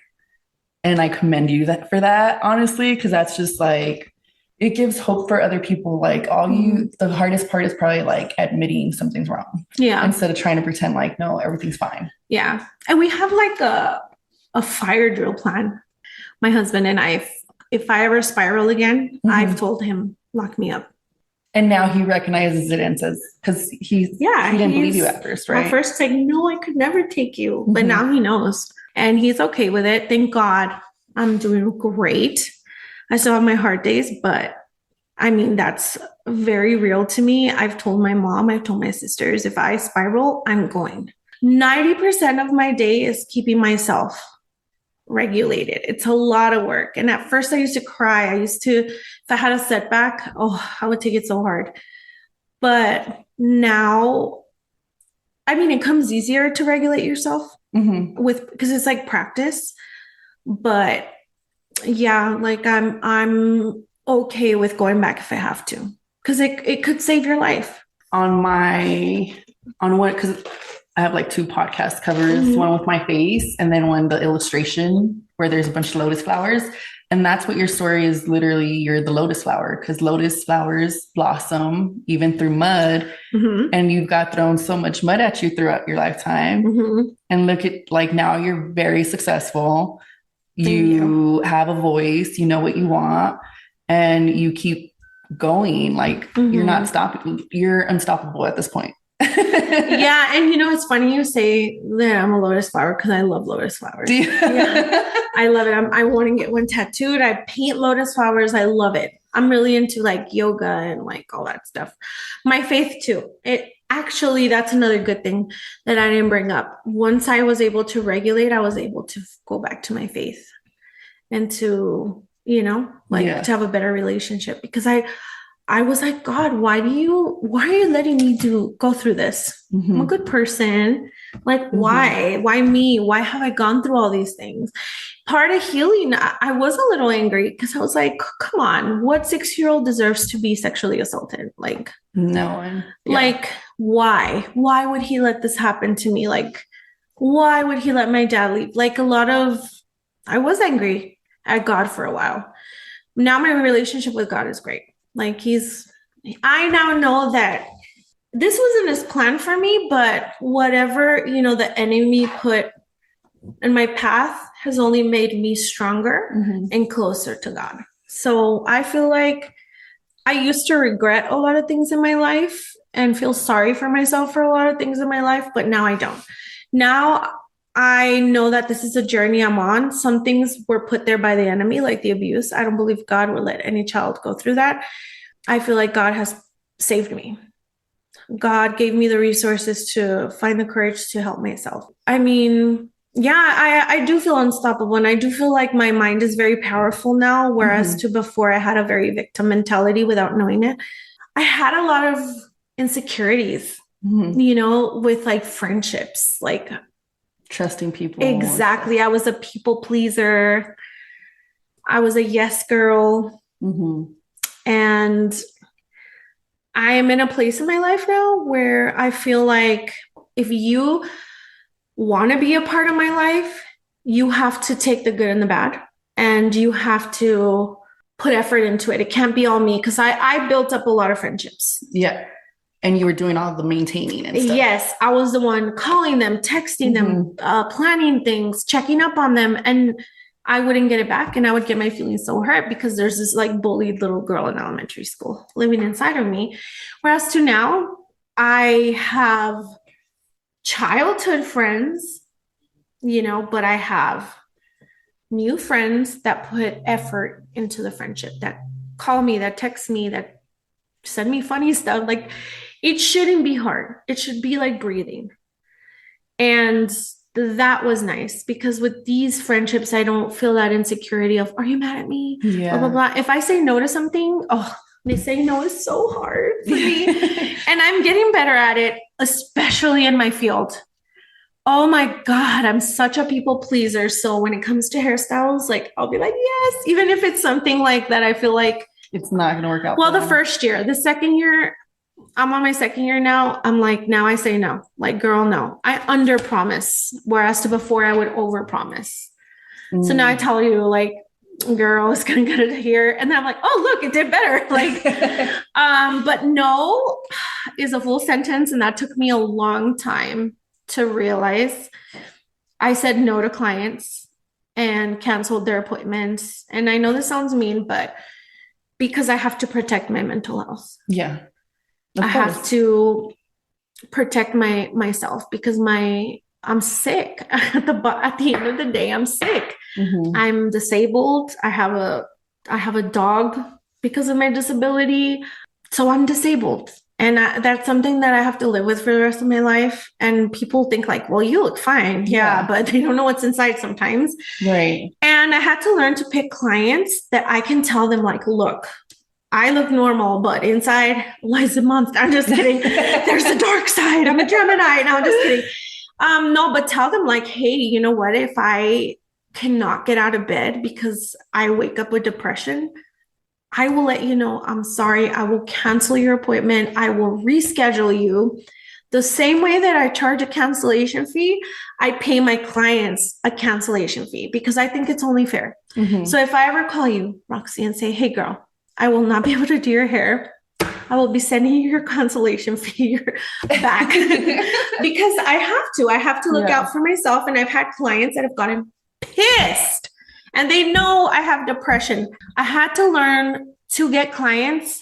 and I commend you for that, honestly, because that's just like, it gives hope for other people. Like the hardest part is probably like admitting something's wrong. Yeah. Instead of trying to pretend like, no, everything's fine. Yeah. And we have like a fire drill plan. My husband and I, if I ever spiral again, I've told him, lock me up. And now he recognizes it and says, because he didn't believe you at first, right? At first, it's like, no, I could never take you. Mm-hmm. But now he knows. And he's okay with it. Thank God. I'm doing great. I still have my hard days, but I mean, that's very real to me. I've told my mom, I've told my sisters, if I spiral, I'm going. 90% of my day is keeping myself regulated. It's a lot of work. And at first I used to cry. If I had a setback, I would take it so hard. But now, I mean, it comes easier to regulate yourself because it's like practice. But yeah, like I'm okay with going back if I have to, because it could save your life. Because I have like 2 podcast covers, one with my face and then one, the illustration where there's a bunch of lotus flowers. And that's what your story is. Literally, you're the lotus flower, because lotus flowers blossom even through mud. Mm-hmm. And you've got thrown so much mud at you throughout your lifetime. Mm-hmm. And look at, like, now you're very successful. You have a voice, you know what you want, and you keep going. Like, you're not stopping. You're unstoppable at this point. Yeah. And it's funny you say that I'm a lotus flower, because I love lotus flowers. Yeah, I love it. I want to get one tattooed. I paint lotus flowers. I love it. I'm really into like yoga and like all that stuff. My faith too. That's another good thing that I didn't bring up. Once I was able to regulate, I was able to go back to my faith and to, to have a better relationship, because I was like, God, why are you letting me go through this? I'm a good person. Like, why me? Why have I gone through all these things? Part of healing, I was a little angry, because I was like, come on, what 6-year-old deserves to be sexually assaulted? Like, no one. Yeah. Like, why would he let this happen to me? Like, why would he let my dad leave? Like, I was angry at God for a while. Now my relationship with God is great. Like, I now know that this wasn't his plan for me, but whatever, the enemy put in my path has only made me stronger and closer to God. So I feel like I used to regret a lot of things in my life and feel sorry for myself for a lot of things in my life, but now I don't. Now I know that this is a journey I'm on. Some things were put there by the enemy, like the abuse. I don't believe God would let any child go through that. I feel like God has saved me. God gave me the resources to find the courage to help myself. I mean, yeah, I do feel unstoppable. And I do feel like my mind is very powerful now, whereas to before I had a very victim mentality without knowing it. I had a lot of insecurities. with like friendships, like trusting people. Exactly. I was a people pleaser. I was a yes girl. And I am in a place in my life now where I feel like if you want to be a part of my life, you have to take the good and the bad, and you have to put effort into it. It can't be all me, because I built up a lot of friendships. Yeah. And you were doing all the maintaining and stuff. Yes, I was the one calling them, texting them, planning things, checking up on them. And I wouldn't get it back. And I would get my feelings so hurt because there's this like bullied little girl in elementary school living inside of me. Whereas to now, I have childhood friends, but I have new friends that put effort into the friendship, that call me, that text me, that send me funny stuff. Like, it shouldn't be hard. It should be like breathing. And that was nice, because with these friendships, I don't feel that insecurity of, are you mad at me? Yeah. Blah, blah, blah. If I say no to something, they say no is so hard for me. And I'm getting better at it, especially in my field. Oh my God, I'm such a people pleaser. So when it comes to hairstyles, like, I'll be like, yes, even if it's something like that, I feel like it's not going to work out. Well, the first year, the second year, I'm on my second year now. I'm like, now I say no. Like, girl, no. I under promise. Whereas to before, I would over promise. So now I tell you, like, girl, it's gonna get it here. And then I'm like, oh, look, it did better. Like, but no is a full sentence. And that took me a long time to realize. I said no to clients and canceled their appointments. And I know this sounds mean, but because I have to protect my mental health. Yeah. I have to protect myself, because I'm sick. At the end of the day, I'm sick. I'm disabled. I have a dog because of my disability. So I'm disabled. And that's something that I have to live with for the rest of my life. And people think like, well, you look fine. Yeah, but they don't know what's inside sometimes. Right. And I had to learn to pick clients that I can tell them like, look, I look normal, but inside, Liza monster. I'm just kidding. There's a dark side. I'm a Gemini. No, I'm just kidding. No, but tell them like, hey, you know what? If I cannot get out of bed because I wake up with depression, I will let you know. I'm sorry. I will cancel your appointment. I will reschedule you. The same way that I charge a cancellation fee, I pay my clients a cancellation fee, because I think it's only fair. So if I ever call you, Roxy, and say, hey, girl, I will not be able to do your hair. I will be sending you your cancellation fee back because I have to look out for myself. And I've had clients that have gotten pissed and they know I have depression. I had to learn to get clients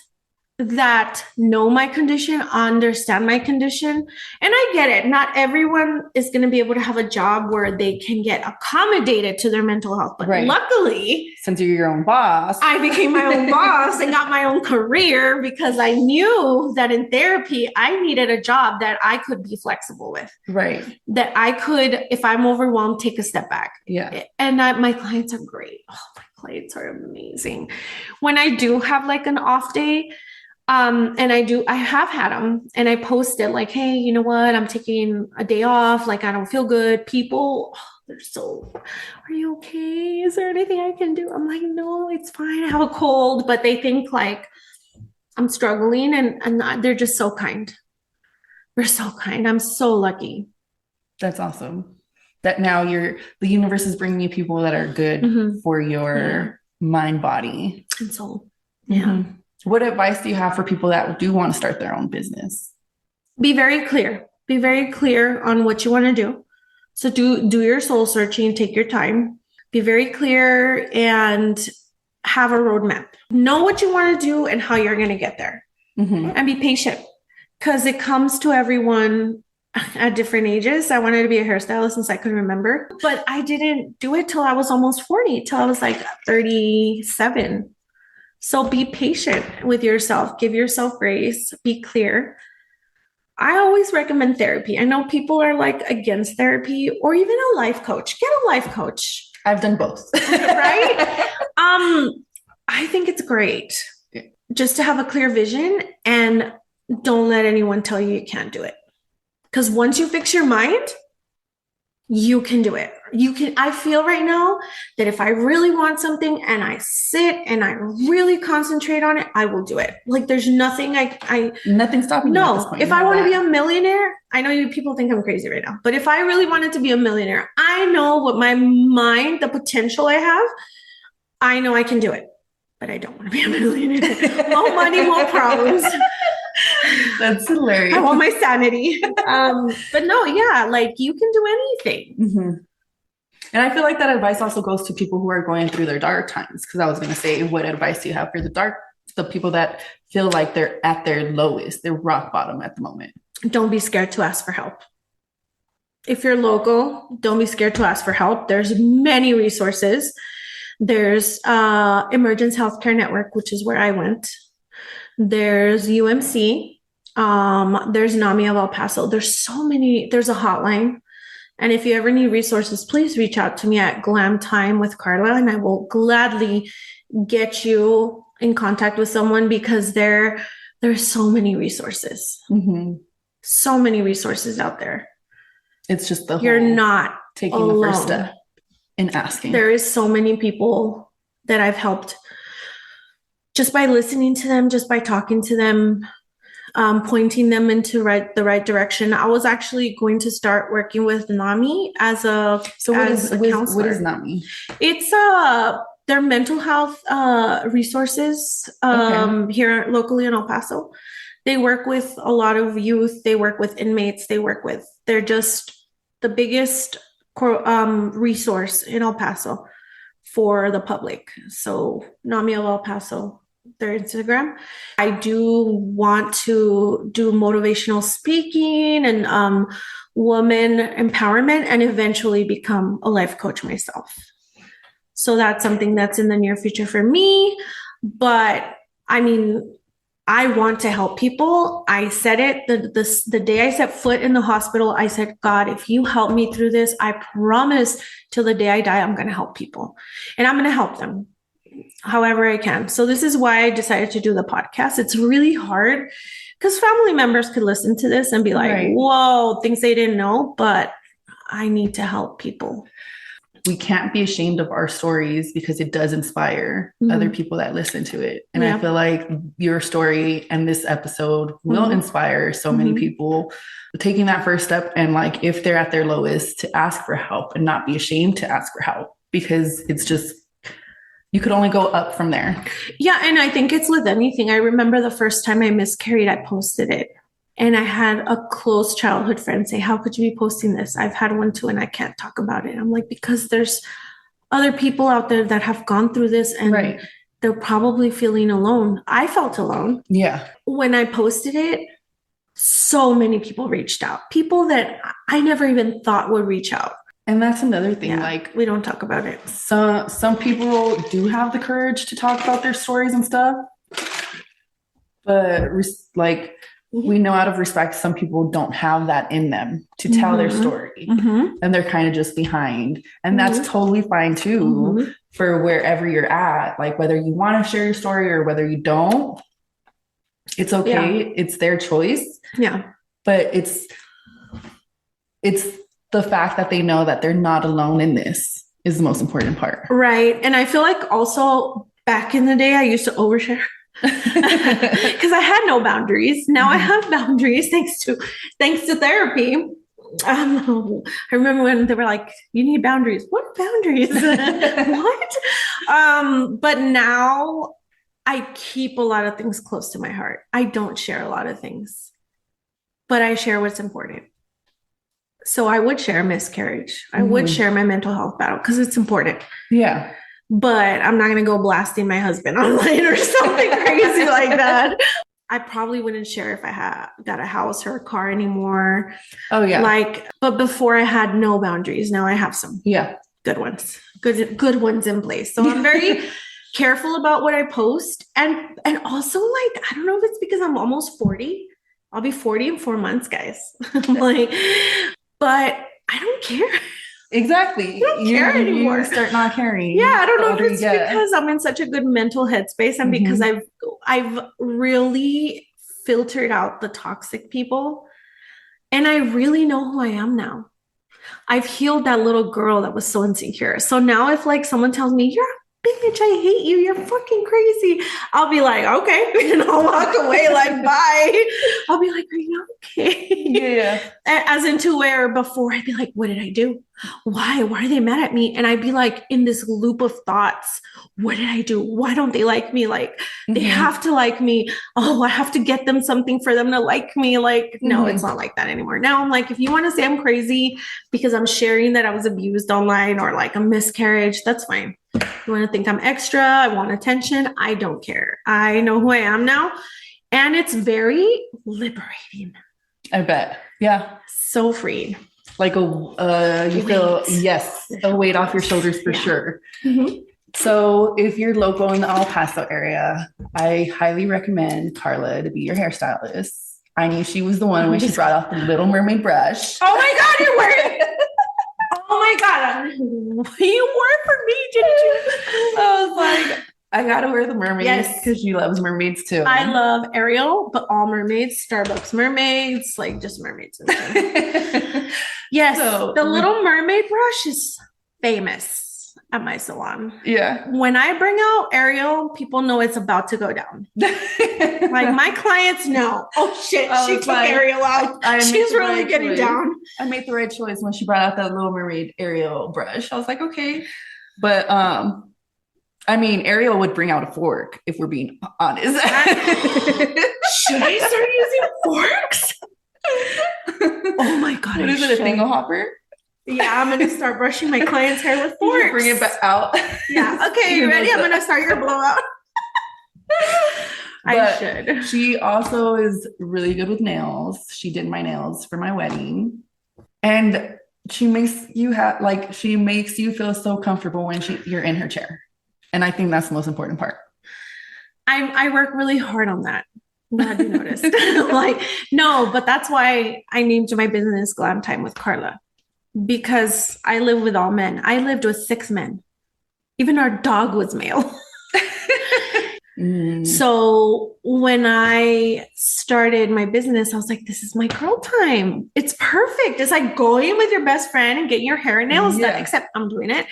that know my condition, understand my condition. And I get it. Not everyone is going to be able to have a job where they can get accommodated to their mental health. But luckily, since you're your own boss, I became my own boss and got my own career, because I knew that in therapy, I needed a job that I could be flexible with. Right. That I could, if I'm overwhelmed, take a step back. Yeah. And my clients are great. Oh, my clients are amazing. When I do have like an off day, and I have had them, and I posted like, hey, you know what? I'm taking a day off. Like, I don't feel good. People, they're so, are you okay? Is there anything I can do? I'm like, no, it's fine. I have a cold, but they think like I'm struggling, and they're just so kind. They're so kind. I'm so lucky. That's awesome. That now the universe is bringing you people that are good for your mind, body, and soul. Yeah. What advice do you have for people that do want to start their own business? Be very clear. Be very clear on what you want to do. So do your soul searching, take your time, be very clear, and have a roadmap. Know what you want to do and how you're going to get there. And be patient, because it comes to everyone at different ages. I wanted to be a hairstylist since I could remember, but I didn't do it till I was almost 40, till I was like 37. So be patient with yourself. Give yourself grace. Be clear. I always recommend therapy. I know people are like against therapy, or even a life coach. Get a life coach. I've done both. Right? I think it's great just to have a clear vision, and don't let anyone tell you can't do it. Because once you fix your mind, you can do it. I feel right now that if I really want something and I sit and I really concentrate on it, I will do it. Like there's nothing nothing stopping you at this no, point. if I want to be a millionaire, I know people think I'm crazy right now, but if I really wanted to be a millionaire, I know what my mind, the potential I have, I know I can do it, but I don't want to be a millionaire. More money, more problems. That's hilarious. I want my sanity. But no, yeah, like you can do anything. Mm-hmm. And I feel like that advice also goes to people who are going through their dark times. Because I was going to say, what advice do you have for the people that feel like they're at their lowest, their rock bottom at the moment? Don't be scared to ask for help. If you're local, don't be scared to ask for help. There's many resources. There's Emergence Healthcare Network, which is where I went. There's UMC. There's NAMI of El Paso. There's so many. There's a hotline. And if you ever need resources, please reach out to me at Glam Time with Karla, and I will gladly get you in contact with someone because there's so many resources. Mm-hmm. So many resources out there. It's just you're not taking alone. the first step in asking. There is so many people that I've helped just by listening to them, just by talking to them, pointing them into the right direction. I was actually going to start working with NAMI as a counselor. What is NAMI? It's their mental health resources here locally in El Paso. They work with a lot of youth. They work with inmates. They're just the biggest resource in El Paso for the public. So NAMI of El Paso, their Instagram. I do want to do motivational speaking and woman empowerment and eventually become a life coach myself. So that's something that's in the near future for me. But I mean, I want to help people. I said it the day I set foot in the hospital. I said, God, if you help me through this, I promise till the day I die, I'm going to help people and I'm going to help them however I can. So this is why I decided to do the podcast. It's really hard because family members could listen to this and be like, right. Whoa, things they didn't know, but I need to help people. We can't be ashamed of our stories because it does inspire other people that listen to it. And I feel like your story and this episode will inspire so many people taking that first step. And like, if they're at their lowest, to ask for help and not be ashamed to ask for help, because it's just, you could only go up from there. Yeah. And I think it's with anything. I remember the first time I miscarried, I posted it. And I had a close childhood friend say, how could you be posting this? I've had one too, and I can't talk about it. I'm like, because there's other people out there that have gone through this and they're probably feeling alone. I felt alone. Yeah. When I posted it, so many people reached out. People that I never even thought would reach out. And that's another thing. Like, we don't talk about it. Some people do have the courage to talk about their stories and stuff. But like, we know out of respect, some people don't have that in them to tell their story and they're kind of just behind. And that's totally fine too, for wherever you're at, like whether you want to share your story or whether you don't, it's okay. Yeah. It's their choice. Yeah. But it's the fact that they know that they're not alone in this is the most important part. Right. And I feel like also back in the day, I used to overshare. Because I had no boundaries. Now I have boundaries thanks to therapy. I remember when they were like, you need boundaries. What boundaries? What? But now I keep a lot of things close to my heart. I don't share a lot of things, but I share what's important. So I would share miscarriage. I would share my mental health battle because it's important. Yeah. But I'm not going to go blasting my husband online or something crazy like that. I probably wouldn't share if I got a house or a car anymore. Oh, yeah. But before I had no boundaries. Now I have some good ones, good ones in place. So I'm very careful about what I post. And also, like, I don't know if it's because I'm almost 40. I'll be 40 in 4 months, guys. But I don't care. Exactly. You don't care anymore. You start not caring. Yeah, I don't know if it's because I'm in such a good mental headspace and because I've really filtered out the toxic people And I really know who I am now. I've healed that little girl that was so insecure. So now if like someone tells me, you're a bitch, I hate you, you're fucking crazy, I'll be like, okay. And I'll walk away like, bye. I'll be like, are you okay? Yeah. As into where before I'd be like, what did I do? Why are they mad at me? And I'd be like in this loop of thoughts. What did I do? Why don't they like me? Like they have to like me. Oh, I have to get them something for them to like me. Like, no, it's not like that anymore. Now I'm like, if you want to say I'm crazy because I'm sharing that I was abused online or like a miscarriage, that's fine. You want to think I'm extra, I want attention, I don't care. I know who I am now. And it's very liberating. I bet. Yeah. So freeing. Like you feel, yes, a weight off your shoulders for sure. So if you're local in the El Paso area, I highly recommend Karla to be your hairstylist. I knew she was the one when she brought out the Little Mermaid brush. Oh my God, you're wearing it. Oh my God. You wore it for me, didn't you? I was like, I gotta wear the mermaids because she loves mermaids too. I love Ariel, but all mermaids, Starbucks mermaids, like just mermaids. Yes, so, the Little Mermaid brush is famous at my salon. Yeah. When I bring out Ariel, people know it's about to go down. Like my clients know. Oh shit, she took Ariel out. She's really getting down. I made the right choice when she brought out that Little Mermaid Ariel brush. I was like, okay. But I mean, Ariel would bring out a fork if we're being honest. Should I start using forks? Oh my God. What is it, a thingle hopper? Yeah, I'm going to start brushing my client's hair with forks. Bring it back out. Yeah. Okay, you ready? I'm going to start your blowout. I should. She also is really good with nails. She did my nails for my wedding. And she makes you she makes you feel so comfortable when you're in her chair. And I think that's the most important part. I work really hard on that. I'm glad you noticed. No, but that's why I named my business Glam Time with Karla. Because I live with all men. I lived with 6 men. Even our dog was male. So when I started my business, I was like, this is my girl time. It's perfect. It's like going with your best friend and getting your hair and nails done, except I'm doing it.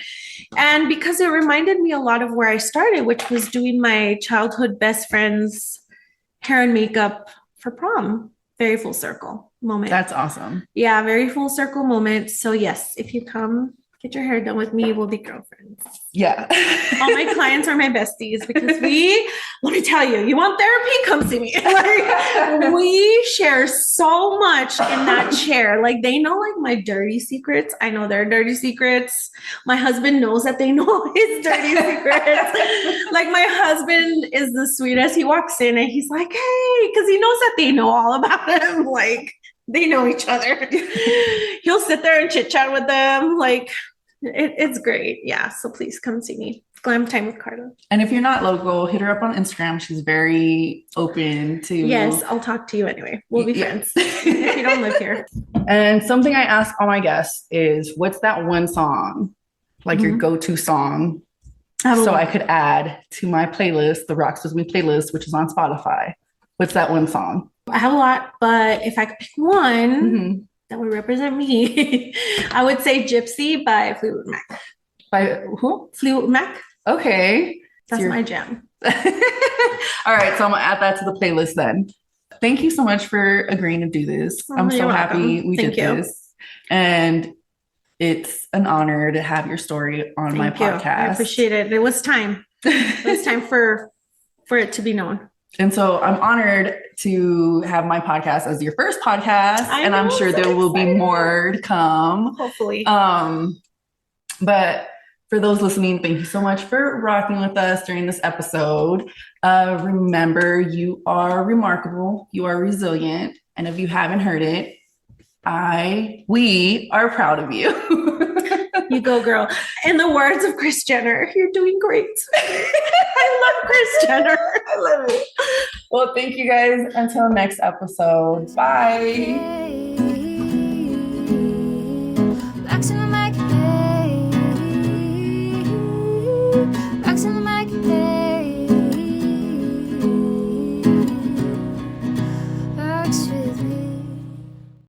And because it reminded me a lot of where I started, which was doing my childhood best friend's hair and makeup for prom. Very full circle moment. That's awesome. Yeah, very full circle moment. So yes, if you come get your hair done with me, we'll be girlfriends. Yeah. All my clients are my besties because let me tell you, you want therapy? Come see me. Like, we share so much in that chair. Like they know like my dirty secrets. I know their dirty secrets. My husband knows that they know his dirty secrets. Like my husband is the sweetest. He walks in and he's like, hey, because he knows that they know all about him. Like they know each other. He'll sit there and chit chat with them. Like, it's great. Yeah. So please come see me. Glam Time with Karla. And if you're not local, hit her up on Instagram. She's very open to. Yes, I'll talk to you anyway. We'll be friends if you don't live here. And something I ask all my guests is, what's that one song, like your go-to song, so I could add to my playlist, the Rocks With Me playlist, which is on Spotify. What's that one song? I have a lot, but if I could pick one that would represent me, I would say Gypsy by Fleetwood Mac. By who? Fleetwood Mac. Okay. That's my jam. All right. So I'm going to add that to the playlist then. Thank you so much for agreeing to do this. I'm so happy we did this. And it's an honor to have your story on my podcast. I appreciate it. It was time. It was time for it to be known. And so I'm honored to have my podcast as your first podcast. And I'm sure there will be more to come. Hopefully. But for those listening, thank you so much for rocking with us during this episode. Remember, you are remarkable. You are resilient. And if you haven't heard it, we are proud of you. You go, girl. In the words of Kris Jenner, you're doing great. I love Kris Jenner. I love it. Well, thank you guys. Until next episode. Bye.